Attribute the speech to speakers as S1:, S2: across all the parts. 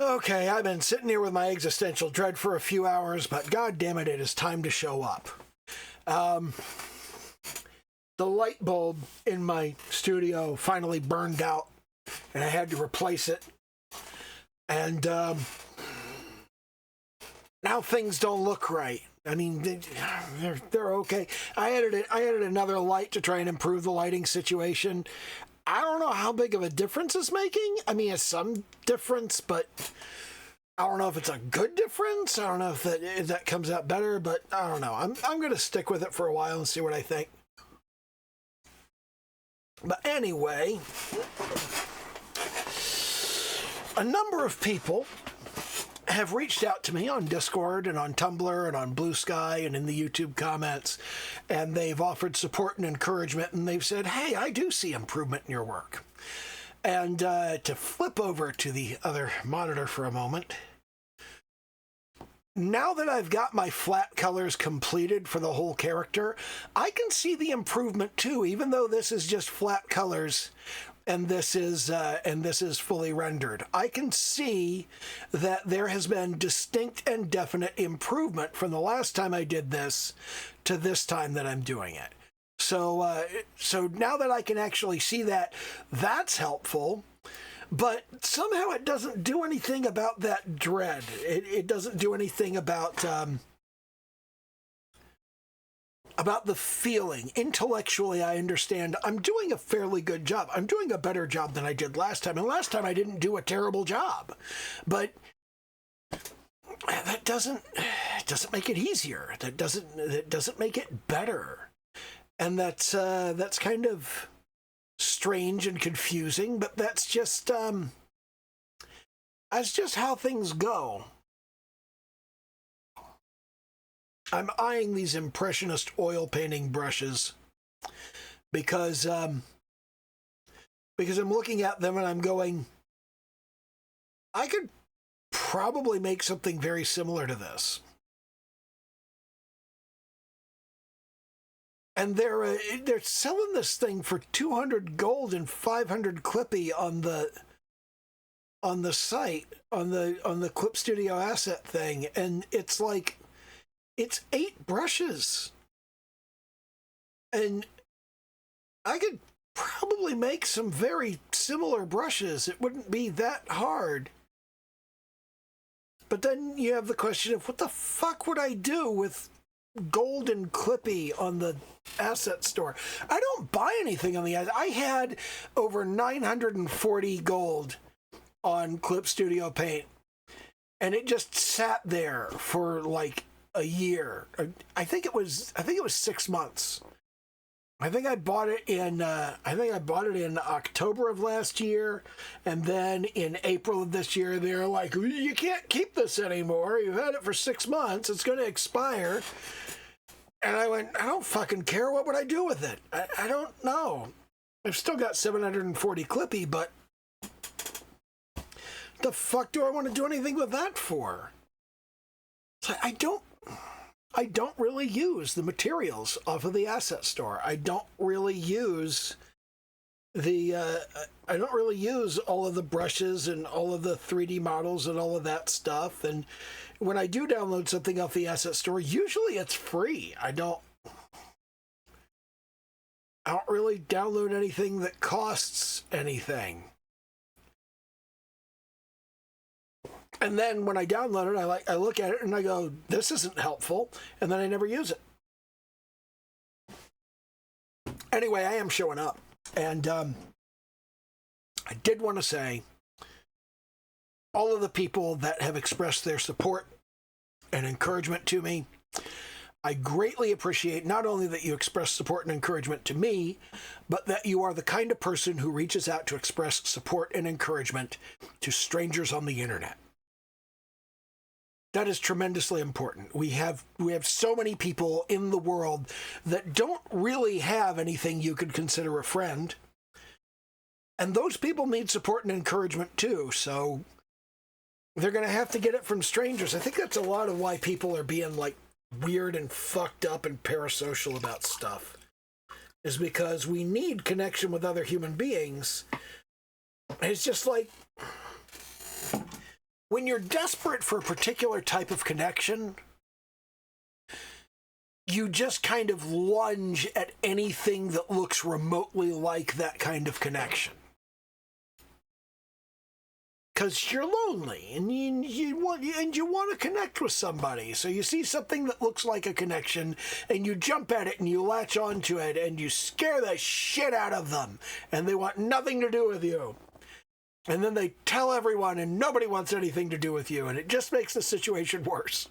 S1: Okay, I've been sitting here with my existential dread for a few hours, but god damn it, it is time to show up. The light bulb in my studio finally burned out, and I had to replace it. And now things don't look right. I mean, they're okay. I added another light to try and improve the lighting situation. I don't know how big of a difference it's making. I mean, it's some difference, but I don't know if it's a good difference. I don't know if that comes out better, but I don't know. I'm going to stick with it for a while and see what I think. But anyway, a number of people have reached out to me on Discord and on Tumblr and on Blue Sky and in the YouTube comments, and they've offered support and encouragement, and they've said, hey, I do see improvement in your work. And to flip over to the other monitor for a moment, now that I've got my flat colors completed for the whole character, I can see the improvement too, even though this is just flat colors and this is fully rendered. I can see that there has been distinct and definite improvement from the last time I did this to this time that I'm doing it. So now that I can actually see that, that's helpful. But somehow it doesn't do anything about that dread. It doesn't do anything about the feeling. Intellectually, I understand I'm doing a fairly good job. I'm doing a better job than I did last time. And last time I didn't do a terrible job. But that doesn't make it easier. That doesn't make it better. And that's kind of strange and confusing, but that's just how things go. I'm eyeing these impressionist oil painting brushes because I'm looking at them and I'm going, I could probably make something very similar to this. And they're selling this thing for 200 gold and 500 clippy on the site, on the Clip Studio asset thing, and it's like, it's 8 brushes. And I could probably make some very similar brushes. It wouldn't be that hard. But then you have the question of what the fuck would I do with gold and clippy on the asset store? I don't buy anything on the asset. I had over 940 gold on Clip Studio Paint, and it just sat there for like a year. I think it was 6 months. I think I bought it in October of last year, and then in April of this year they're like, you can't keep this anymore. You've had it for 6 months. It's going to expire. And I went, I don't fucking care. What would I do with it? I don't know. I've still got 740 clippy, but the fuck do I want to do anything with that for? So I don't really use the materials off of the asset store. I don't really use all of the brushes and all of the 3D models and all of that stuff. And when I do download something off the asset store, usually it's free. I don't really download anything that costs anything. And then when I download it, I look at it and I go, this isn't helpful, and then I never use it. Anyway, I am showing up, and I did want to say, all of the people that have expressed their support and encouragement to me, I greatly appreciate not only that you express support and encouragement to me, but that you are the kind of person who reaches out to express support and encouragement to strangers on the internet. That is tremendously important. We have so many people in the world that don't really have anything you could consider a friend. And those people need support and encouragement too. So they're going to have to get it from strangers. I think that's a lot of why people are being like weird and fucked up and parasocial about stuff, is because we need connection with other human beings. And it's just like, when you're desperate for a particular type of connection, you just kind of lunge at anything that looks remotely like that kind of connection. Because you're lonely and you want to connect with somebody. So you see something that looks like a connection and you jump at it and you latch onto it and you scare the shit out of them and they want nothing to do with you. And then they tell everyone and nobody wants anything to do with you, and it just makes the situation worse.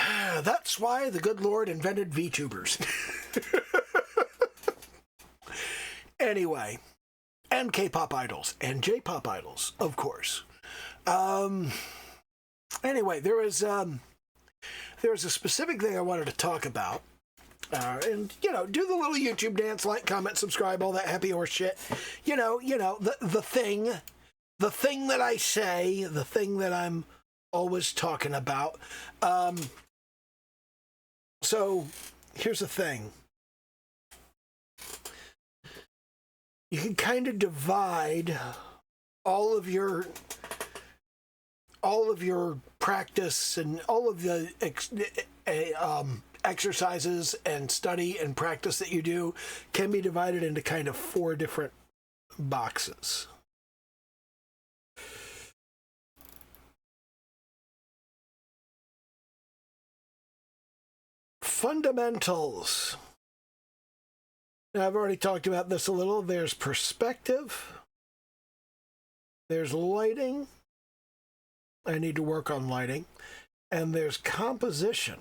S1: That's why the good Lord invented VTubers. Anyway, and K-pop idols, and J-pop idols, of course. Anyway, there was a specific thing I wanted to talk about. And, you know, do the little YouTube dance, like, comment, subscribe, all that happy horse shit. You know, the thing that I say, the thing that I'm always talking about. So here's the thing. You can kind of divide all of your practice and all of the exercises and study and practice that you do can be divided into kind of 4 different boxes. Fundamentals. Now, I've already talked about this a little. There's perspective. There's lighting. I need to work on lighting. And there's composition.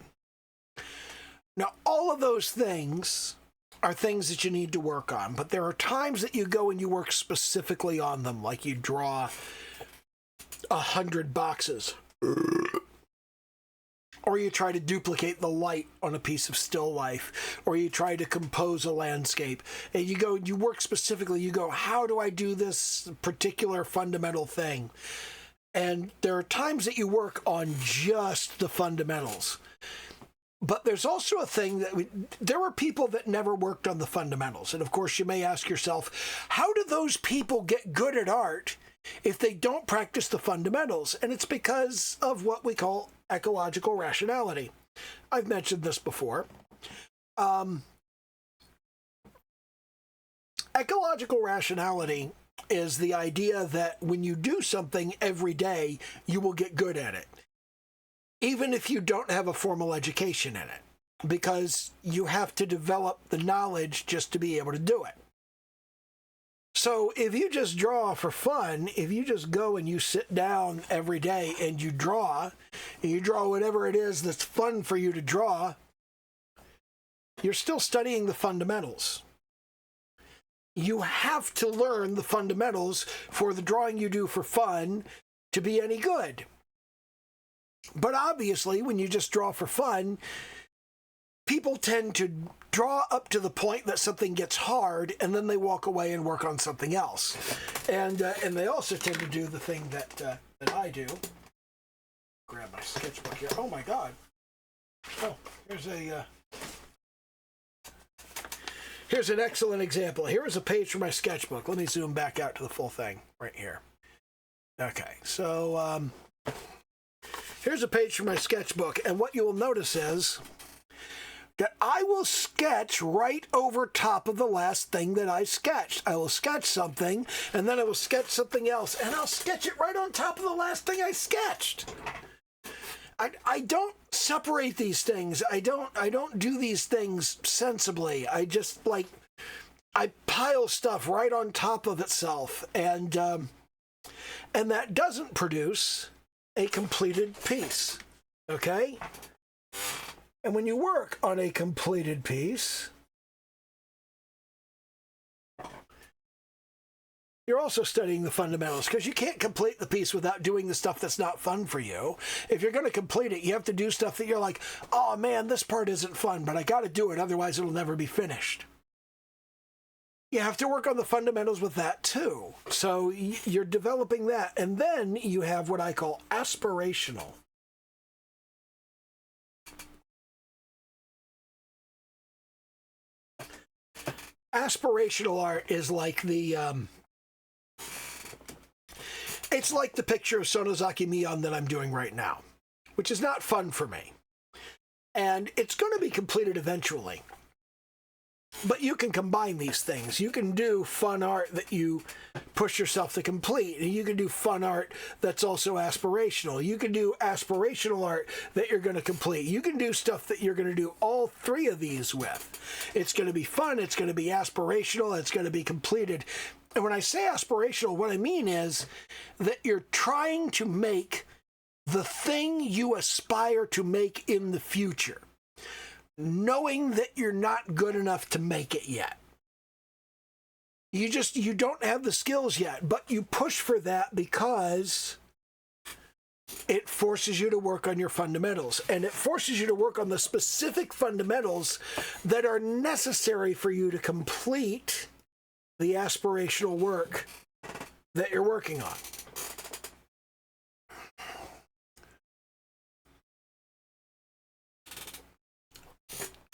S1: Now, all of those things are things that you need to work on, but there are times that you go and you work specifically on them, like you draw 100 boxes, or you try to duplicate the light on a piece of still life, or you try to compose a landscape, and you go, you work specifically, you go, how do I do this particular fundamental thing? And there are times that you work on just the fundamentals. But there's also a thing that there are people that never worked on the fundamentals. And of course, you may ask yourself, how do those people get good at art if they don't practice the fundamentals? And it's because of what we call ecological rationality. I've mentioned this before. Ecological rationality is the idea that when you do something every day, you will get good at it, even if you don't have a formal education in it, because you have to develop the knowledge just to be able to do it. So if you just draw for fun, if you just go and you sit down every day and you draw whatever it is that's fun for you to draw, you're still studying the fundamentals. You have to learn the fundamentals for the drawing you do for fun to be any good. But obviously, when you just draw for fun, people tend to draw up to the point that something gets hard, and then they walk away and work on something else. And they also tend to do the thing that I do. Grab my sketchbook here. Oh my God! Oh, here's an excellent example. Here is a page from my sketchbook. Let me zoom back out to the full thing right here. Okay, so here's a page from my sketchbook, and what you will notice is that I will sketch right over top of the last thing that I sketched. I will sketch something, and then I will sketch something else, and I'll sketch it right on top of the last thing I sketched. I don't separate these things. I don't do these things sensibly. I just, I pile stuff right on top of itself, and that doesn't produce a completed piece, okay? And when you work on a completed piece, you're also studying the fundamentals, because you can't complete the piece without doing the stuff that's not fun for you. If you're going to complete it, you have to do stuff that you're like, oh man, this part isn't fun, but I got to do it, otherwise it'll never be finished. You have to work on the fundamentals with that too. So you're developing that. And then you have what I call aspirational. Aspirational art is like the It's like the picture of Sonozaki Mion that I'm doing right now, which is not fun for me. And it's going to be completed eventually. But you can combine these things. You can do fun art that you push yourself to complete. And you can do fun art that's also aspirational. You can do aspirational art that you're going to complete. You can do stuff that you're going to do all three of these with. It's going to be fun. It's going to be aspirational. It's going to be completed. And when I say aspirational, what I mean is that you're trying to make the thing you aspire to make in the future, knowing that you're not good enough to make it yet. You don't have the skills yet, but you push for that because it forces you to work on your fundamentals, and it forces you to work on the specific fundamentals that are necessary for you to complete the aspirational work that you're working on.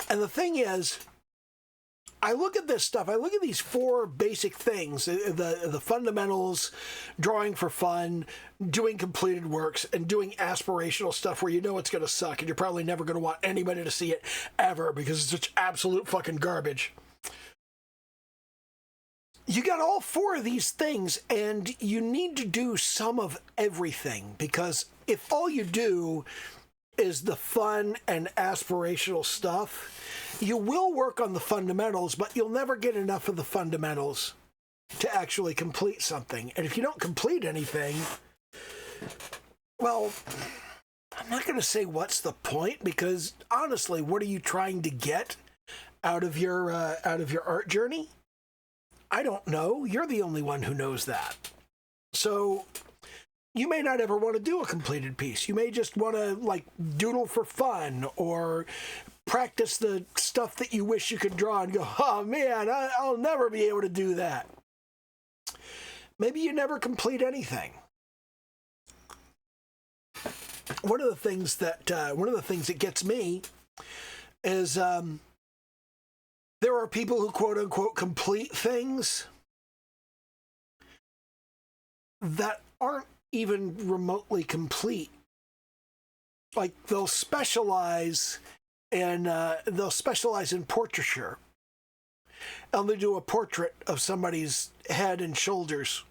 S1: And the thing is, I look at this stuff, I look at these four basic things, the fundamentals, drawing for fun, doing completed works, and doing aspirational stuff where you know it's going to suck and you're probably never going to want anybody to see it ever because it's such absolute fucking garbage. You got all four of these things, and you need to do some of everything, because if all you do is the fun and aspirational stuff, you will work on the fundamentals, but you'll never get enough of the fundamentals to actually complete something. And if you don't complete anything, well, I'm not going to say what's the point, because honestly, what are you trying to get out of your art journey? I don't know. You're the only one who knows that. So you may not ever want to do a completed piece. You may just want to like doodle for fun or practice the stuff that you wish you could draw and go, oh man, I'll never be able to do that. Maybe you never complete anything. One of the things that gets me is there are people who quote unquote complete things that aren't even remotely complete. Like they'll specialize in portraiture, and they do a portrait of somebody's head and shoulders,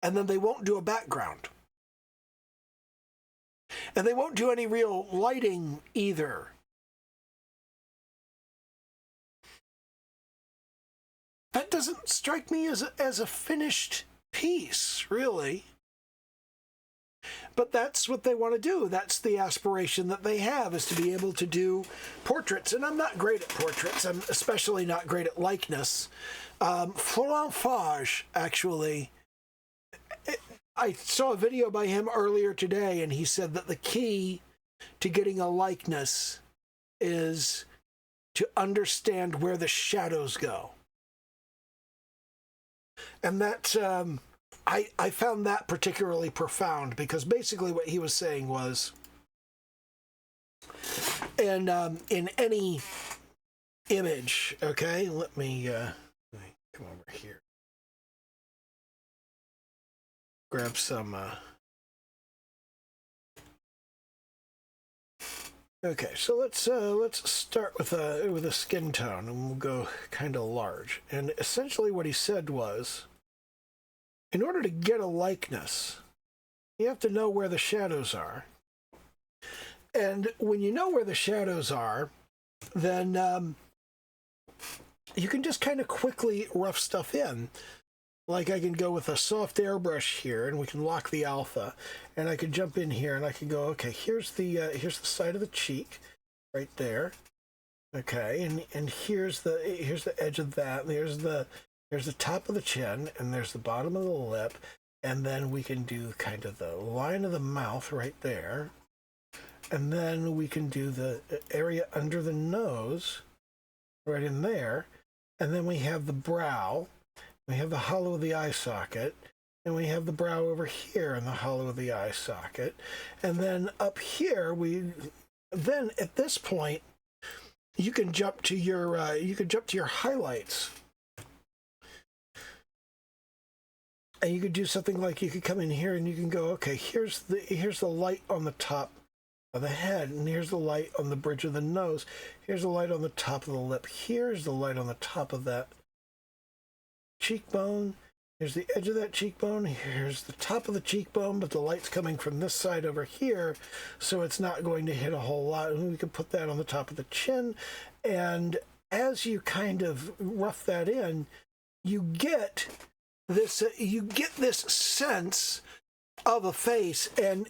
S1: and then they won't do a background, and they won't do any real lighting either. That doesn't strike me as a finished piece, really. But that's what they want to do. That's the aspiration that they have, is to be able to do portraits. And I'm not great at portraits. I'm especially not great at likeness. Florent Fage, actually, I saw a video by him earlier today, and he said that the key to getting a likeness is to understand where the shadows go. And that, I found that particularly profound, because basically what he was saying was, in any image, okay, let me come over here, grab some, okay, so let's start with a skin tone, and we'll go kind of large. And essentially what he said was, in order to get a likeness, you have to know where the shadows are. And when you know where the shadows are, then you can just kind of quickly rough stuff in. Like I can go with a soft airbrush here, and we can lock the alpha, and I can jump in here, and I can go, okay, here's the side of the cheek, right there, okay, and here's the edge of that, and there's the top of the chin, and there's the bottom of the lip, and then we can do kind of the line of the mouth right there, and then we can do the area under the nose, right in there, and then we have the brow. We have the hollow of the eye socket, and we have the brow over here in the hollow of the eye socket. And then up here, then at this point, you can jump to your highlights. And you could do something like you could come in here and you can go, okay, here's the light on the top of the head, and here's the light on the bridge of the nose. Here's the light on the top of the lip. Here's the light on the top of that cheekbone. Here's the edge of that cheekbone. Here's the top of the cheekbone, but the light's coming from this side over here, so it's not going to hit a whole lot. And we can put that on the top of the chin. And as you kind of rough that in, you get this sense of a face, and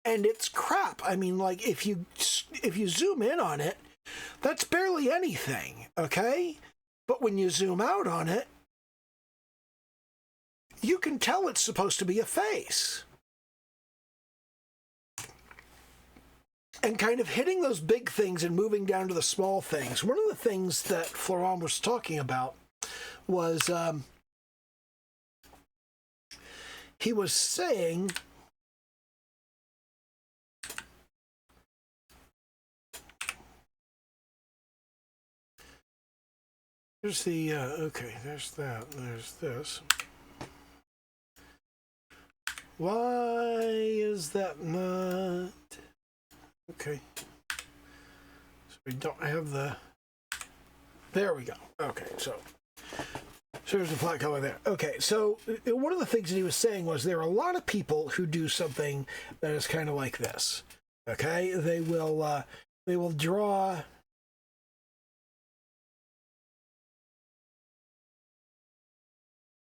S1: it's crap. I mean, like, if you zoom in on it, that's barely anything, okay? But when you zoom out on it, you can tell it's supposed to be a face. And kind of hitting those big things and moving down to the small things. One of the things that Florent was talking about was he was saying there's the okay, there's that, there's this. Why is that not okay? So we don't have the, there we go. Okay, so there's the flat color there. Okay, so one of the things that he was saying was there are a lot of people who do something that is kind of like this. Okay, they will draw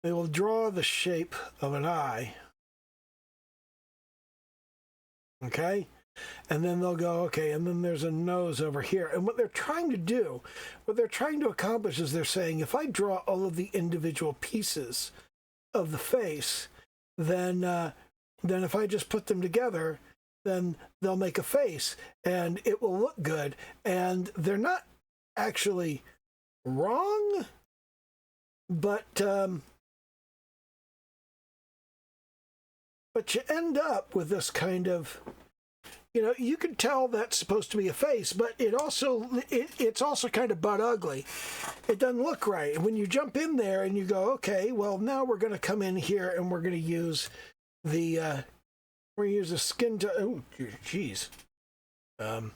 S1: the shape of an eye. Okay, and then they'll go, okay, and then there's a nose over here. And what they're trying to accomplish is they're saying, if I draw all of the individual pieces of the face, then if I just put them together, then they'll make a face, and it will look good. And they're not actually wrong, but you end up with this kind of, you can tell that's supposed to be a face, but it's also kind of butt ugly. It doesn't look right. And when you jump in there and you go, okay, well, now we're going to come in here and we're going to use the skin to, oh, geez. Okay,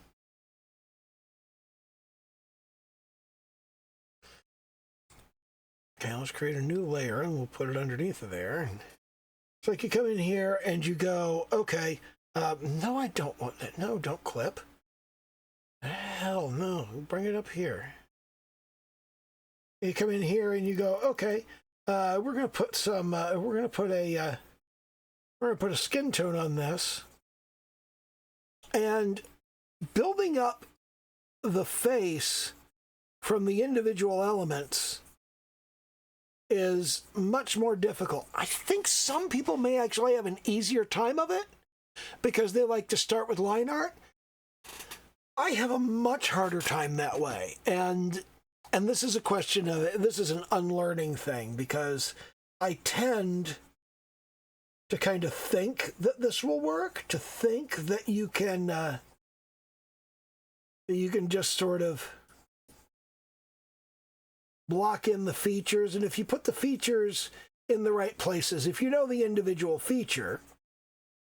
S1: let's create a new layer and we'll put it underneath of there. It's like you come in here and you go, okay, no, I don't want that. No, don't clip. Hell no, bring it up here. You come in here and you go, okay, we're gonna put some, we're gonna put a skin tone on this, and building up the face from the individual elements is much more difficult. I think some people may actually have an easier time of it because they like to start with line art. I have a much harder time that way. And this is a question of, this is an unlearning thing, because I tend to kind of think that this will work, to think that you can just sort of block in the features. And if you put the features in the right places, if you know the individual feature,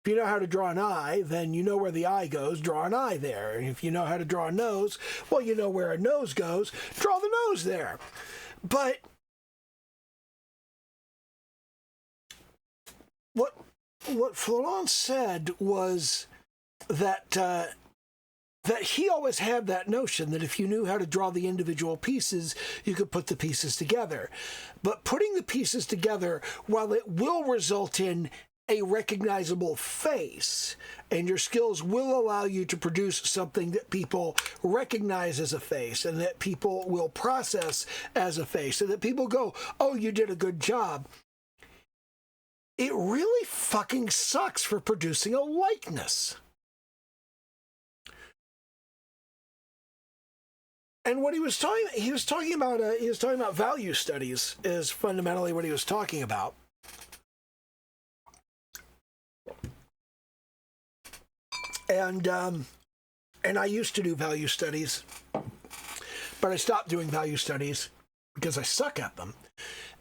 S1: if you know how to draw an eye, then you know where the eye goes, draw an eye there. And if you know how to draw a nose, well, you know where a nose goes, draw the nose there. But what Florent said was that he always had that notion that if you knew how to draw the individual pieces, you could put the pieces together. But putting the pieces together, while it will result in a recognizable face, and your skills will allow you to produce something that people recognize as a face, and that people will process as a face, and that people go, oh, you did a good job. It really fucking sucks for producing a likeness. And what he was talking about value studies is fundamentally what he was talking about. And I used to do value studies, but I stopped doing value studies because I suck at them.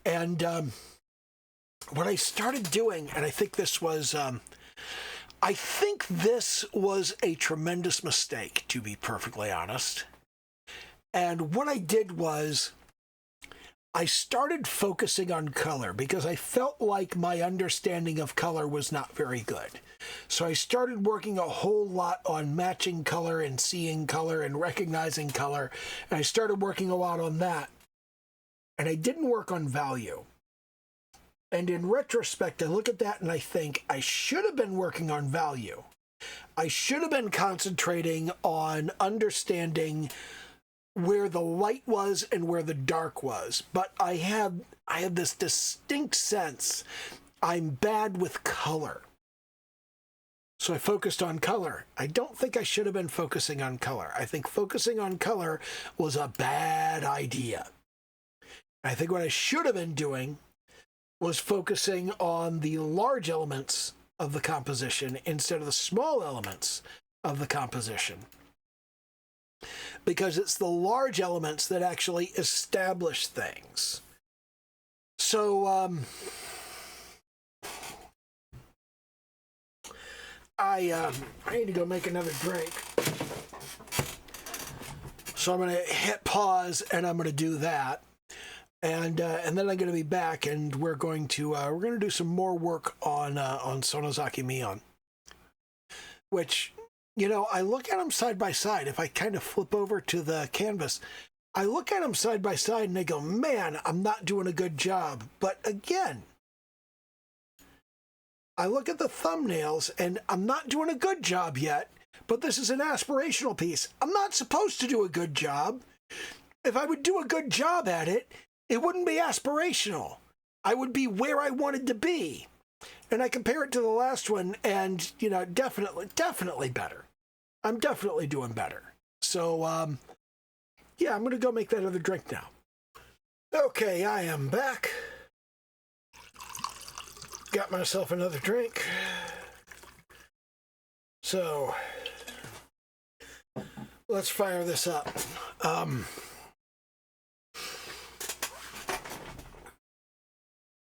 S1: And what I started doing, and I think this was a tremendous mistake, to be perfectly honest. And what I did was I started focusing on color because I felt like my understanding of color was not very good. So I started working a whole lot on matching color and seeing color and recognizing color. And I started working a lot on that. And I didn't work on value. And in retrospect, I look at that and I think I should have been working on value. I should have been concentrating on understanding where the light was and where the dark was. But I had this distinct sense I'm bad with color. So I focused on color. I don't think I should have been focusing on color. I think focusing on color was a bad idea. I think what I should have been doing was focusing on the large elements of the composition instead of the small elements of the composition. Because it's the large elements that actually establish things. So, I need to go make another drink. So I'm going to hit pause and I'm going to do that. And then I'm going to be back and we're going to do some more work on Sonozaki Mion. Which, you know, I look at them side by side. If I kind of flip over to the canvas, I look at them side by side and I go, man, I'm not doing a good job. But again, I look at the thumbnails and I'm not doing a good job yet, but this is an aspirational piece. I'm not supposed to do a good job. If I would do a good job at it, it wouldn't be aspirational. I would be where I wanted to be. And I compare it to the last one and, you know, definitely better. I'm definitely doing better. So, yeah, I'm going to go make that other drink now. Okay, I am back. Got myself another drink. So, let's fire this up.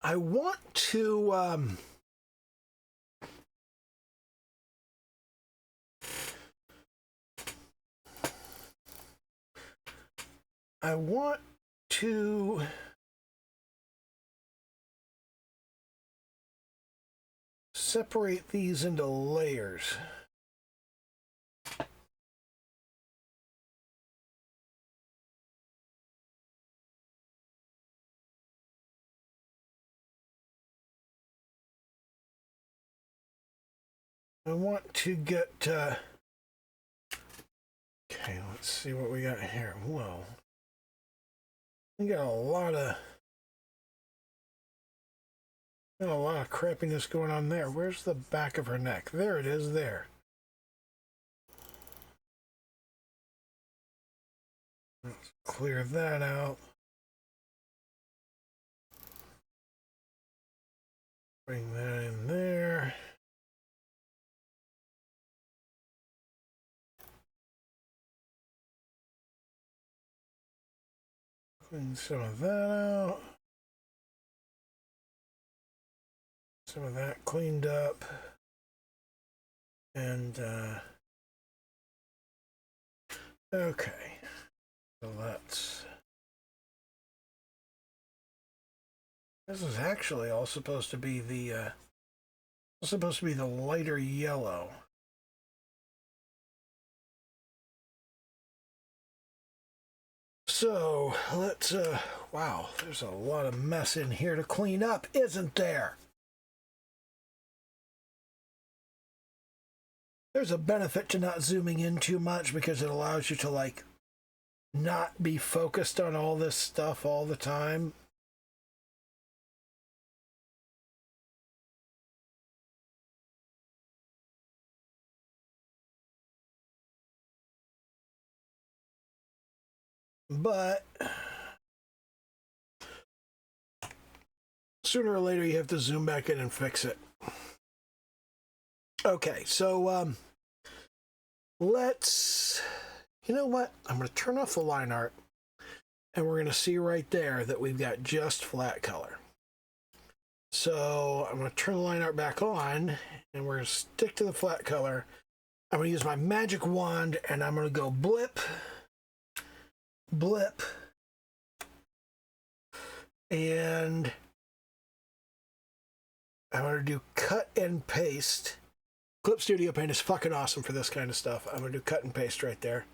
S1: I want to separate these into layers. I want to get, okay, let's see what we got here. Whoa. We got a lot of crappiness going on there. Where's the back of her neck? There it is, there. Let's clear that out. Bring that in there. Clean some of that out. Some of that cleaned up. And, okay. So this is actually all supposed to be the lighter yellow. So let's, wow, there's a lot of mess in here to clean up, isn't there? There's a benefit to not zooming in too much because it allows you to, like, not be focused on all this stuff all the time. But sooner or later you have to zoom back in and fix it. Okay, so let's, you know what? I'm going to turn off the line art and we're going to see right there that we've got just flat color. So I'm going to turn the line art back on, and we're going to stick to the flat color. I'm going to use my magic wand, and I'm going to go blip, blip, and I'm going to do cut and paste. Clip Studio Paint is fucking awesome for this kind of stuff. I'm going to do cut and paste right there.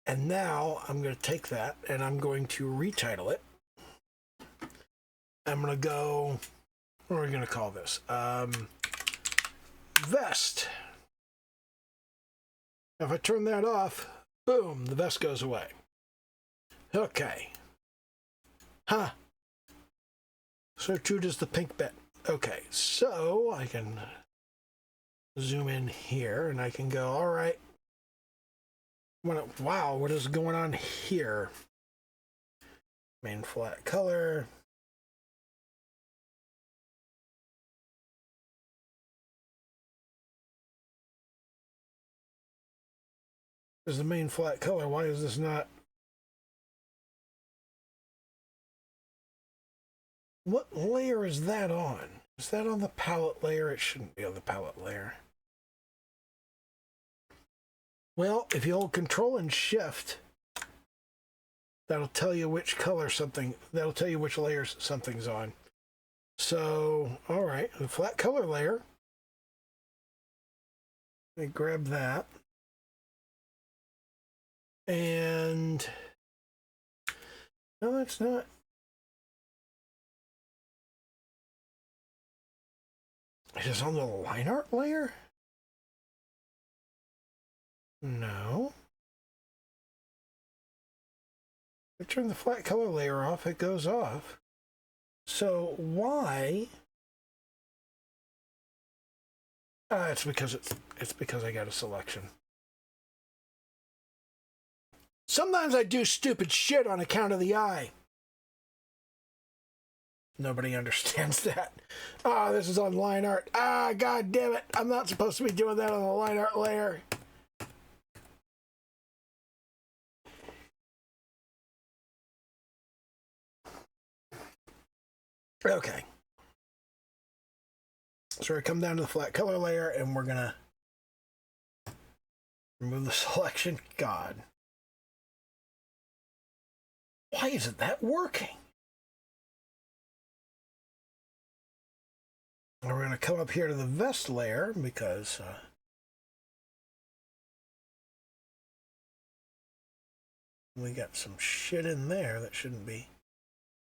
S1: And now I'm going to take that, and I'm going to retitle it. I'm going to go, what are we going to call this? Vest. If I turn that off, boom, the vest goes away. Okay. Huh. So true does the pink bit. Okay, so I can zoom in here and I can go, all right. Wow, what is going on here? Main flat color. Is the main flat color. Why is this not? What layer is that on? Is that on the palette layer? It shouldn't be on the palette layer. Well, if you hold Control and Shift, that'll tell you which color something, that'll tell you which layers something's on. So, all right, the flat color layer. Let me grab that. And no, that's not. It is on the line art layer? No. If I turn the flat color layer off, it goes off. So why? It's because I got a selection. Sometimes I do stupid shit on account of the eye. Nobody understands that. Ah, this is on line art. Ah, god damn it. I'm not supposed to be doing that on the line art layer. Okay. So we come down to the flat color layer and we're gonna remove the selection. God. Why isn't that working? And we're gonna come up here to the vest layer because we got some shit in there that shouldn't be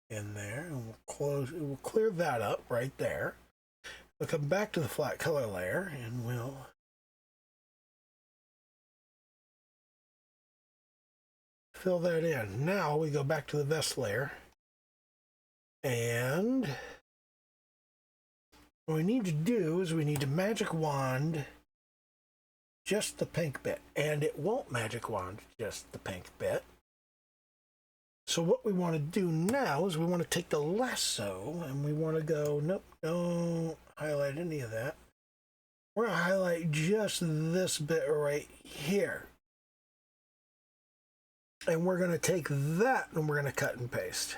S1: in there. And we'll clear that up right there. We'll come back to the flat color layer and we'll fill that in. Now we go back to the vest layer and what we need to do is we need to magic wand just the pink bit, and it won't magic wand just the pink bit. So what we want to do now is we want to take the lasso and we want to go, nope, don't highlight any of that. We're going to highlight just this bit right here. And we're going to take that and we're going to cut and paste.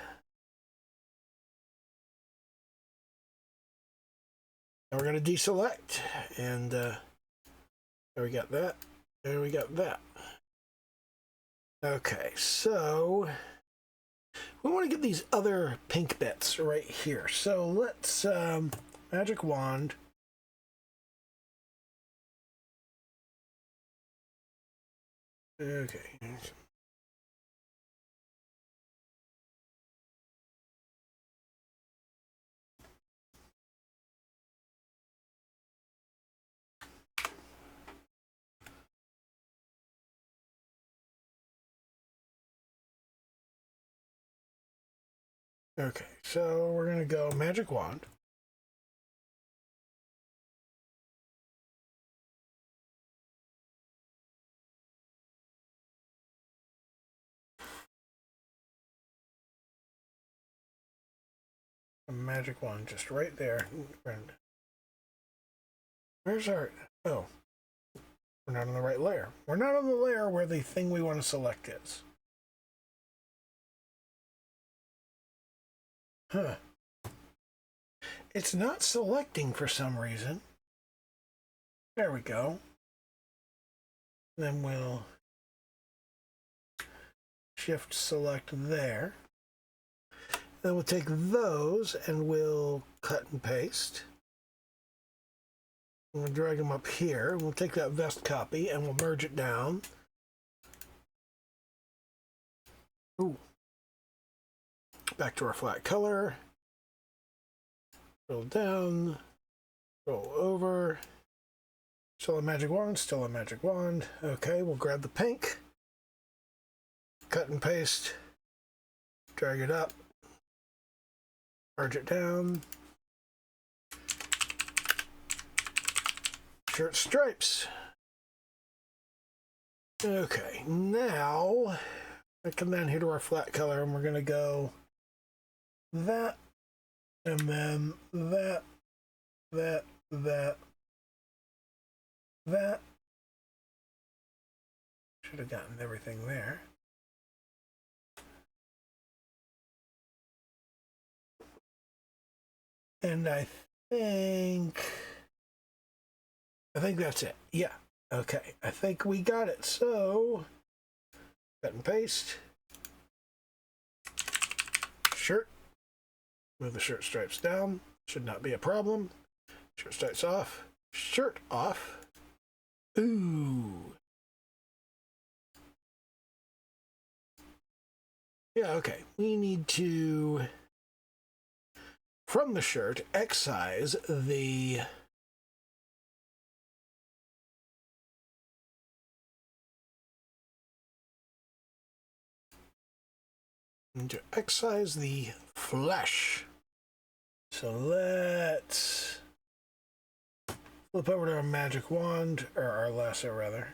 S1: And we're going to deselect. And there we got that. There we got that. Okay, so we want to get these other pink bits right here. So let's magic wand. Okay. Okay, so we're going to go magic wand. A magic wand just right there. Where's our... Oh. We're not on the right layer. We're not on the layer where the thing we want to select is. Huh. It's not selecting for some reason. There we go. Then we'll shift select there. Then we'll take those and we'll cut and paste. We'll drag them up here. We'll take that vest copy and we'll merge it down. Ooh. Back to our flat color. Scroll down. Scroll over. Still a magic wand, still a magic wand. Okay, we'll grab the pink. Cut and paste. Drag it up. Merge it down. Shirt stripes. Okay, now I come down here to our flat color and we're going to go that, and then that. Should have gotten everything there. And I think that's it. Yeah. Okay. I think we got it. So cut and paste. Shirt. Move the shirt stripes down. Should not be a problem. Shirt stripes off. Shirt off. Ooh. Yeah, okay. We need to, from the shirt, excise the flesh. So let's flip over to our magic wand, or our lasso rather.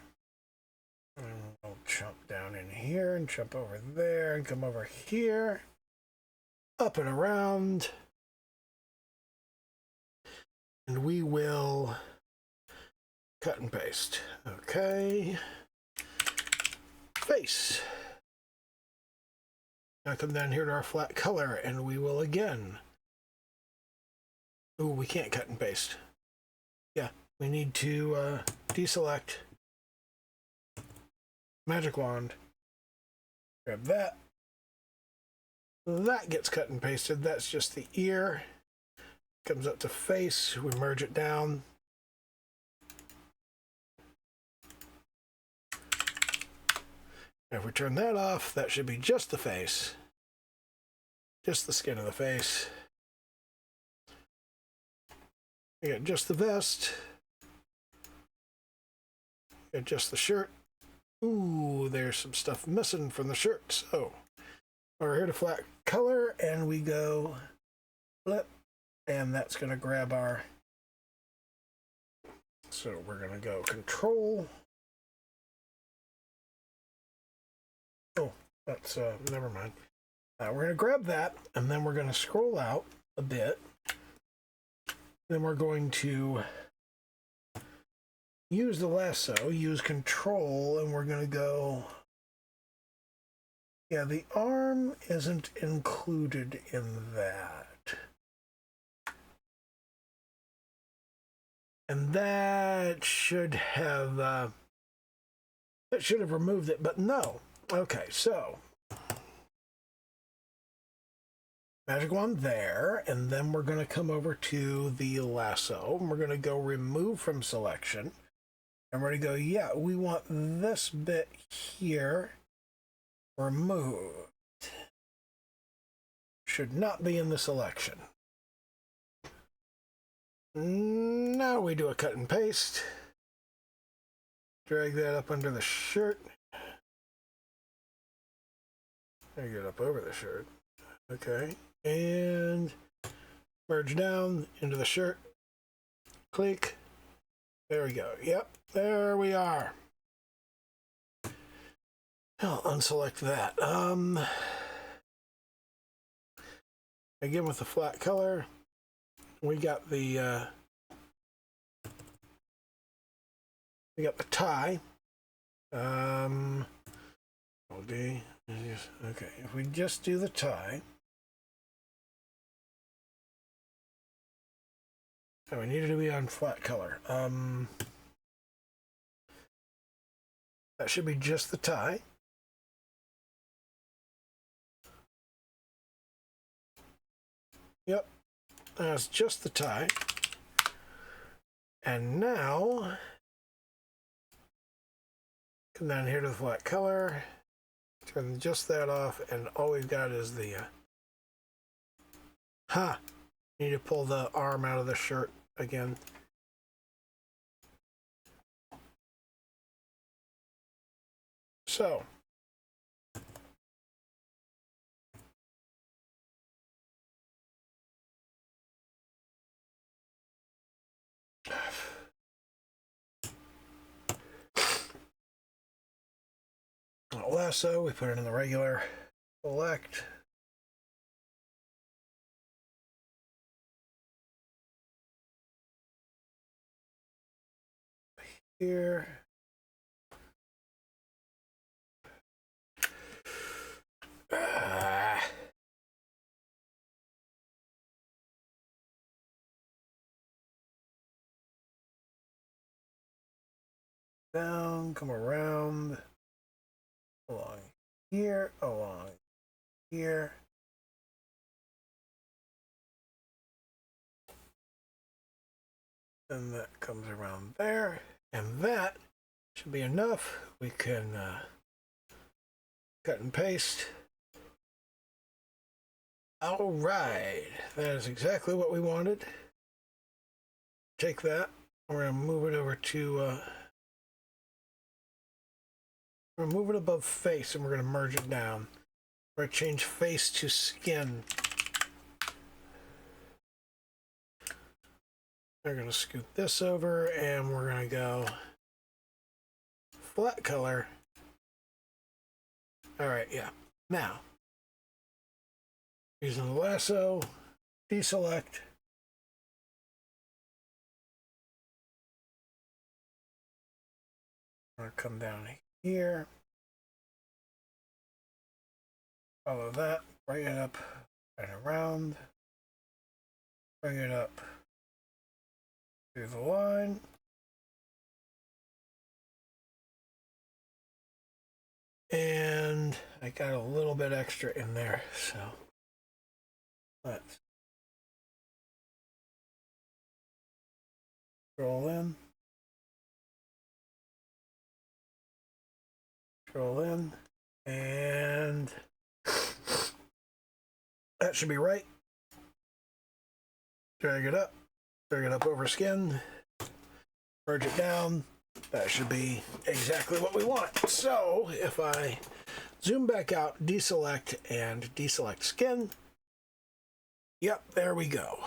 S1: And we'll jump down in here and jump over there and come over here, up and around. And we will cut and paste. Okay. Face. Now come down here to our flat color and we will again. Ooh, we can't cut and paste. Yeah, we need to deselect. Magic wand. Grab that. That gets cut and pasted. That's just the ear. Comes up to face. We merge it down. If we turn that off, that should be just the face. Just the skin of the face. We got just the vest. We got just the shirt. Ooh, there's some stuff missing from the shirt. So we're here to flat color and we go flip, and that's going to grab our. So we're going to go control. Oh, that's never mind. We're going to grab that and then we're going to scroll out a bit. Then we're going to use the lasso, use control, and we're going to go. Yeah, the arm isn't included in that. And that should have removed it, but no. Okay, so magic wand there, and then we're going to come over to the lasso, and we're going to go remove from selection. And we're going to go, yeah, we want this bit here removed. Should not be in the selection. Now we do a cut and paste. Drag that up under the shirt. Drag it up over the shirt. Okay. And merge down into the shirt. Click. There we go. Yep. There we are. I'll unselect that. Again with the flat color, we got the tie. Okay, if we just do the tie, So we needed to be on flat color. That should be just the tie. Yep, that's just the tie. And now, come down here to the flat color, turn just that off, and all we've got is the, need to pull the arm out of the shirt again. So, lasso, we put it in the regular select. Here. Down, come around, along here, along here. And that comes around there, and that should be enough. We can cut and paste. All right, that is exactly what we wanted. Take that, we're gonna move it over to, we're gonna move it above face, and we're gonna merge it down. We're gonna change face to skin. We're gonna scoot this over, and we're gonna go flat color. All right, yeah. Now, using the lasso, deselect. I'm gonna come down here. Follow that, bring it up and around. Bring it up through the line. And I got a little bit extra in there, so let's scroll in, and that should be right. Drag it up over skin, merge it down. That should be exactly what we want. So if I zoom back out, deselect, and deselect skin, yep, there we go.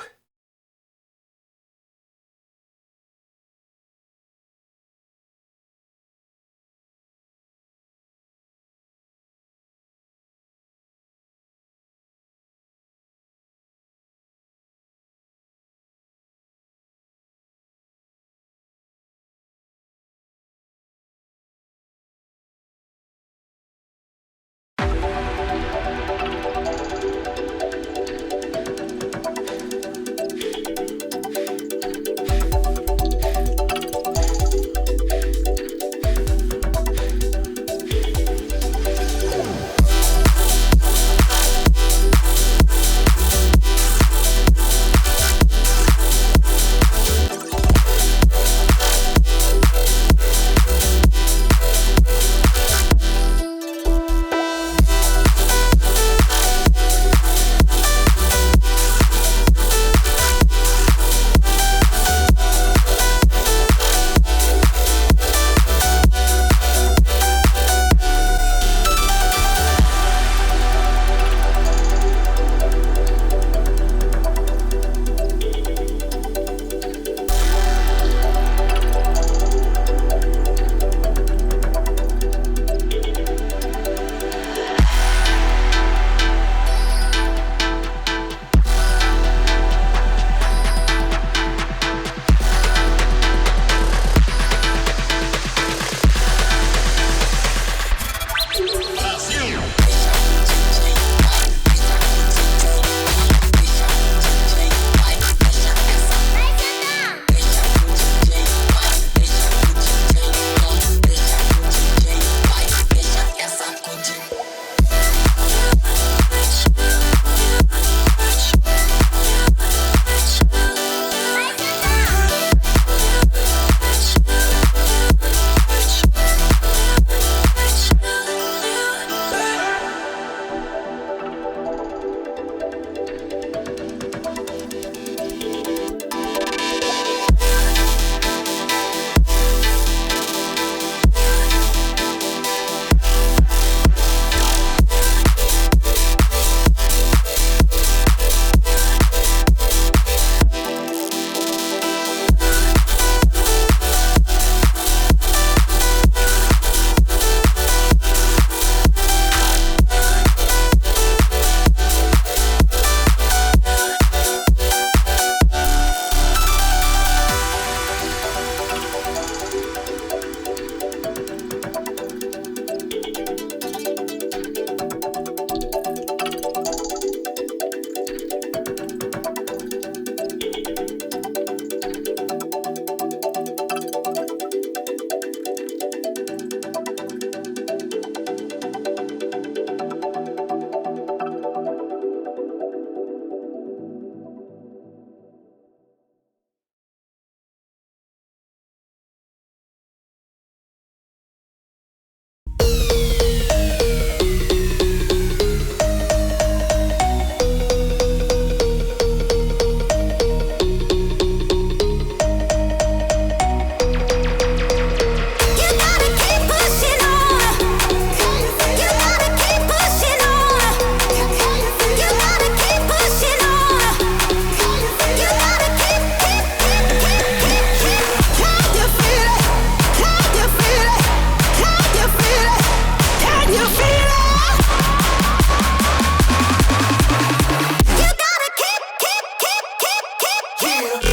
S2: here.